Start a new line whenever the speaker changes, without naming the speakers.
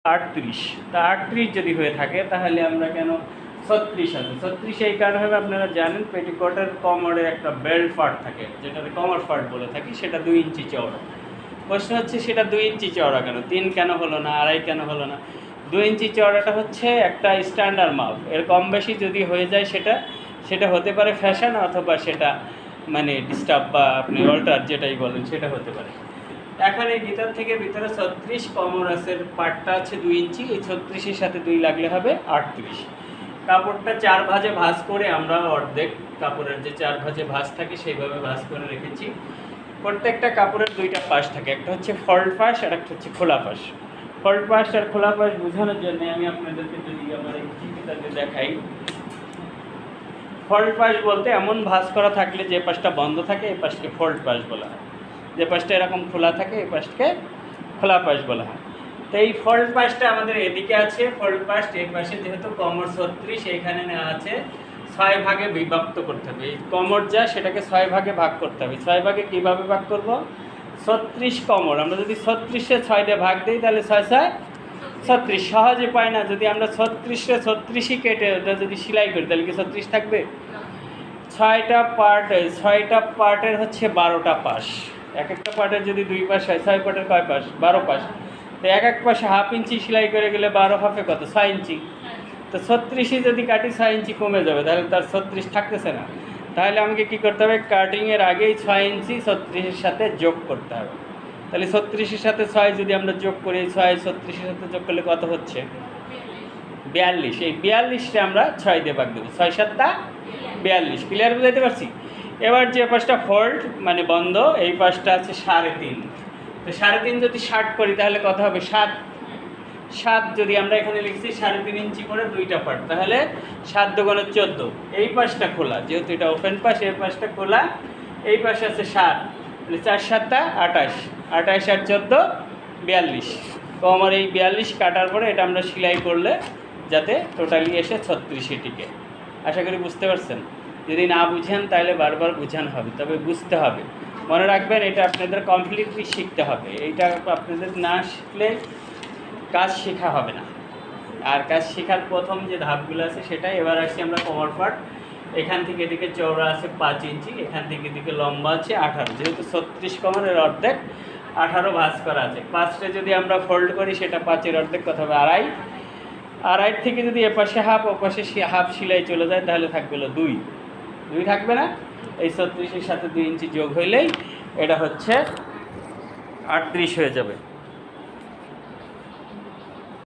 38, তা 38 যদি হয়ে থাকে তাহলে আমরা কেন 36 আছে? 36 এই কারণে হবে, আপনারা জানেন পেটিকোটের কোমরের একটা বেল্ট পার্ট থাকে, যেটাকে কোমর পার্ট বলে থাকি, সেটা 2 ইঞ্চি চওড়া। প্রশ্ন হচ্ছে সেটা 2 ইঞ্চি চওড়া কেন, 3 কেন হলো না, 2.5 কেন হলো না? 2 ইঞ্চি চওড়াটা হচ্ছে একটা স্ট্যান্ডার্ড মাপ, এর কম বেশি যদি হয়ে যায় সেটা হতে পারে ফ্যাশন, অথবা সেটা মানে ডিস্টার্ব বা আপনি অল্টার যেটাই বলেন সেটা হতে পারে। এখন এই ভিতর থেকে ভিতরে 36, কমরাসের পার্টটা আছে 2 ইঞ্চি, এই 36-এর সাথে 2 লাগলে হবে 38। কাপড়টা 4 ভাঁজে ভাঁজ করে আমরা অর্ধেক কাপড়ের যে 4 ভাঁজে ভাঁজ থাকে সেইভাবে ভাঁজ করে রেখেছি। প্রত্যেকটা কাপড়ের 2টা পাশ থাকে, একটা হচ্ছে ফল্ট পাশ আর একটা হচ্ছে খোলা পাশ। ফল্ট পাশ আর খোলা পাশ বোঝানোর জন্য আমি আপনাদেরকে যদি আমার এই চিত্রটাকে দেখাই। ফল্ট পাশ বলতে এমন ভাঁজ করা থাকলে যে পাশটা বন্ধ থাকে এই পাশকে ফল্ট পাশ বলা হয়, যে পাশটা এরকম খোলা থাকে এই পাশকে খোলা পাশ বলা হয়। তো এই ফল্ট পাশটা আমাদের এদিকে আছে, ফল্ট পাশ এই পাশে যেহেতু কোমর 36 এইখানে নেওয়া আছে, 6 ভাগে বিভক্ত করতে হবে। এই কোমর যা সেটাকে 6 ভাগে ভাগ করতে হবে। 6 ভাগে কীভাবে ভাগ করব? 36 কোমর, আমরা যদি 36-এ 6 ভাগ দিই তাহলে 6 6 36, সহজে পায় না। যদি আমরা 36-এ 36ই কেটে ওটা যদি সেলাই করি তাহলে কি 36 থাকবে? 6টা পার্টের হচ্ছে 12টা পাশ। এক একটা পার্টের যদি 2 পাশ হয়, 6 পার্টের কয় পাশ? 12 পাশ। তো এক পাশে হাফ ইঞ্চি সেলাই করে গেলে 12 হাফে কত? 6 ইঞ্চি। তো 36-ই যদি কাটি 6 ইঞ্চি কমে যাবে, তাহলে তার 36 থাকতেছে না। তাহলে আমাকে কী করতে হবে? কাটিংয়ের আগেই 6 ইঞ্চি 36-এর সাথে যোগ করতে হবে। তাহলে 36-এর সাথে 6 যদি আমরা যোগ করি, 6 36-এর সাথে যোগ করলে কত হচ্ছে? 42। এই 42টা আমরা 6 দিয়ে ভাগ দেবো, 6 7 42। ক্লিয়ার বুঝাইতে পারছি? এবার যে পাশটা ফল্ট মানে বন্ধ, এই পাশটা আছে 3.5। তো 3.5 যদি 60 করি তাহলে কত হবে? 7 যদি আমরা এখানে লিখছি 3.5 ইঞ্চি করে 2টা পার্ট, তাহলে 7 দুগুণে 14। এই পাশটা খোলা, যেহেতু এটা ওপেন পাশ, এই পাশটা খোলা, এই পাশে আছে 7, তাহলে 4 7 28, 28 আর 14 42। তো আমার এই 42 কাটার পরে এটা আমরা সেলাই করলে যাতে টোটালি এসে 36-এ টিকে। আশা করি বুঝতে পারছেন। যদি না বুঝেন তাহলে বারবার বুঝানো হবে, তবে বুঝতে হবে। মনে রাখবেন এটা আপনাদের কমপ্লিটলি শিখতে হবে। এইটা আপনাদের না শিখলে কাজ শেখা হবে না। আর কাজ শেখার প্রথম যে ধাপগুলো আছে সেটাই। এবার আসছি আমরা কোমর পার্ট। এখান থেকে এদিকে চওড়া আছে 5 ইঞ্চি, এখান থেকে এদিকে লম্বা আছে 18। যেহেতু 36 কোমরের অর্ধেক 18 ভাঁজ করা আছে। 5টা যদি আমরা ফোল্ড করি সেটা 5-এর অর্ধেক কত হবে? 2.5। 2.5 থেকে যদি এপাশে হাফ ওপাশে হাফ সেলাই চলে যায় তাহলে থাকবে হলো 2 থাকবে না? এই 36-এর সাথে 2 ইঞ্চি যোগ হইলেই এটা হচ্ছে 38 হয়ে যাবে।